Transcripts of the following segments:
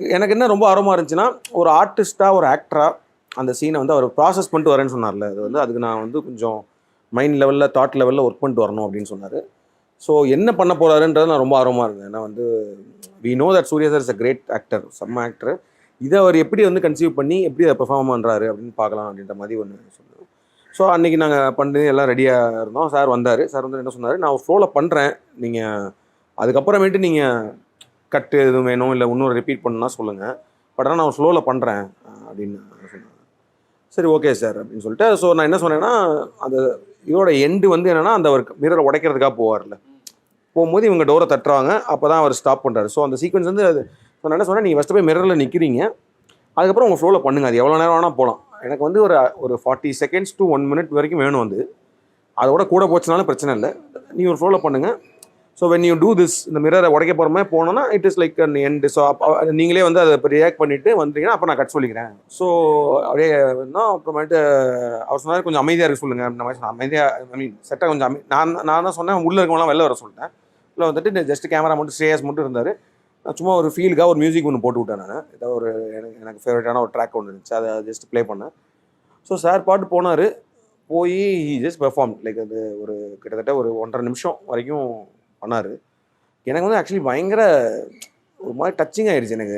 எனக்கு என்ன ரொம்ப ஆர்வமாக இருந்துச்சுன்னா, ஒரு ஆர்டிஸ்ட்டா, ஒரு ஆக்டரா அந்த சீனை வந்து அவர் ப்ராசஸ் பண்ணிட்டு வரேன்னு சொன்னார்ல. அது வந்து அதுக்கு நான் வந்து கொஞ்சம் மைண்ட் லெவலில், தாட் லெவலில் ஒர்க் பண்ணிட்டு வரணும் அப்படின்னு சொன்னார். ஸோ என்ன பண்ண போறாருன்றது நான் ரொம்ப ஆர்வமாக இருந்தேன். ஏன்னா வந்து we know that Suriya sir is a great actor, செம்ம ஆக்டர். இதை அவர் எப்படி வந்து கன்சீவ் பண்ணி எப்படி அதை பெர்ஃபார்ம் பண்ணுறாரு அப்படின்னு பார்க்கலாம் அப்படின்ற மாதிரி ஒன்று சொன்னோம். ஸோ அன்றைக்கி நாங்கள் பண்ணி எல்லாம் ரெடியாக இருந்தோம். சார் வந்தார். சார் வந்து என்ன சொன்னார், நான் ஃப்ளோவில் பண்ணுறேன், நீங்கள் அதுக்கப்புறமேட்டு நீங்கள் கட்டு எதுவும் வேணும் இல்லை இன்னொரு ரிப்பீட் பண்ணணும்னா சொல்லுங்கள், பட் ஆனால் நான் ஃப்ளோவில் பண்ணுறேன் அப்படின்னு சொன்னாங்க. சரி ஓகே சார் அப்படின்னு சொல்லிட்டு, ஸோ நான் என்ன சொன்னேன்னா, அந்த இதோட எண்டு வந்து என்னென்னா, அந்த அவர் மிரரை உடைக்கிறதுக்காக போவார்ல, போகும்போது இவங்க டோரை தட்டுறாங்க, அப்போ தான் அவர் ஸ்டாப் பண்ணுறாரு. ஸோ அந்த சீக்வன்ஸ் வந்து அது நான் என்ன சொன்னேன், நீங்கள் ஃபஸ்ட்டு போய் மிரரில் நிற்கிறீங்க, அதுக்கப்புறம் உங்கள் ஃப்ளோவில் பண்ணுங்கள், அது எவ்வளோ நேரம் வேணால் போகலாம். எனக்கு வந்து ஒரு 40 செகண்ட்ஸ் டு 1 மினிட் வரைக்கும் வேணும். வந்து அதோட கூட போச்சுனாலும் பிரச்சனை இல்லை, நீங்கள் ஒரு ஃப்ளோவில் பண்ணுங்கள். So when you do this, இந்த மிரரை உடைக்க போகிற மாதிரி போனோன்னா it is like an end. So நீங்களே வந்து அதை இப்போ ரியாக்ட் பண்ணிவிட்டு வந்தீங்கன்னா அப்போ நான் கட் சொல்லிக்கிறேன். ஸோ அப்படியே தான் அப்புறமேட்டு அவர் சொன்னார், கொஞ்சம் அமைதியாக இருக்க சொல்லுங்கள் இந்த மாதிரி சொன்னேன். அமைதியாக ஐ மீன் செட்டாக கொஞ்சம் நான் தான் சொன்னேன், உள்ளே இருக்கவங்களாம் வெளில வர சொல்லிட்டேன். உள்ளே வந்துட்டு ஜஸ்ட் கேமரா மட்டும் ஸ்ரேயஸ் மட்டும் இருந்தார். சும்மா ஒரு ஃபீலுக்காக ஒரு மியூசிக் ஒன்று போட்டு விட்டேன். நான் ஏதோ ஒரு எனக்கு ஃபேவரட்டான ஒரு ட்ராக் ஒன்று இருந்துச்சு, அதை ஜஸ்ட் ப்ளே பண்ணேன். ஸோ சார் பாட்டு போனார், போய் ஜஸ்ட் பெர்ஃபார்ம் லைக் அது ஒரு கிட்டத்தட்ட ஒரு 1.5 நிமிஷம் வரைக்கும் பண்ணார். எனக்கு வந்து ஆக்சுவலி பயங்கர ஒரு மாதிரி டச்சிங் ஆகிடுச்சு எனக்கு.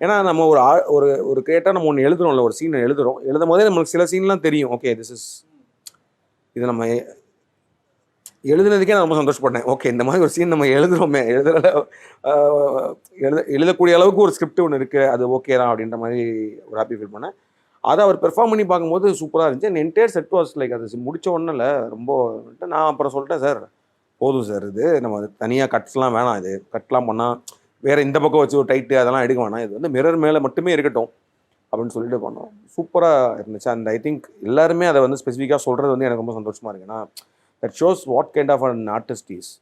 ஏன்னா நம்ம ஒரு ஒரு கிரியேட்டாக நம்ம ஒன்று எழுதுறோம்ல, ஒரு சீனை எழுதும் போதே நம்மளுக்கு சில சீன்லாம் தெரியும். ஓகே இது நம்ம எழுதுனதுக்கே நான் ரொம்ப சந்தோஷப்பட்டேன். ஓகே இந்த மாதிரி ஒரு சீன் நம்ம எழுதுகிறோமே, எழுதக்கூடிய அளவுக்கு ஒரு ஸ்கிரிப்ட் ஒன்று இருக்குது, அது ஓகே தான் அப்படின்ற மாதிரி ஒரு ஹாப்பி ஃபீல் பண்ணேன். அதை அவர் பெர்ஃபார்ம் பண்ணி பார்க்கும்போது சூப்பராக இருந்துச்சு. என் என்டையர் செட் வாஸ் லைக் அது முடிச்ச உடனே இல்லை ரொம்ப. நான் அப்புறம் சொல்லிட்டேன், சார் போதும் சார், இது நம்ம தனியாக கட்ஸ்லாம் வேணாம், இது கட்லாம் பண்ணால் வேறு இந்த பக்கம் வச்சு ஒரு டைட்டு அதெல்லாம் எடுக்க வேணாம், இது வந்து மிரர் மேலே மட்டுமே இருக்கட்டும் அப்படின்னு சொல்லிட்டு பண்ணோம். சூப்பராக இருந்துச்சு. அண்ட் ஐ திங்க் எல்லாருமே அதை வந்து ஸ்பெசிஃபிக்காக சொல்கிறது வந்து எனக்கு ரொம்ப சந்தோஷமாக இருக்குது. ஏன்னா that shows what kind of an artist is.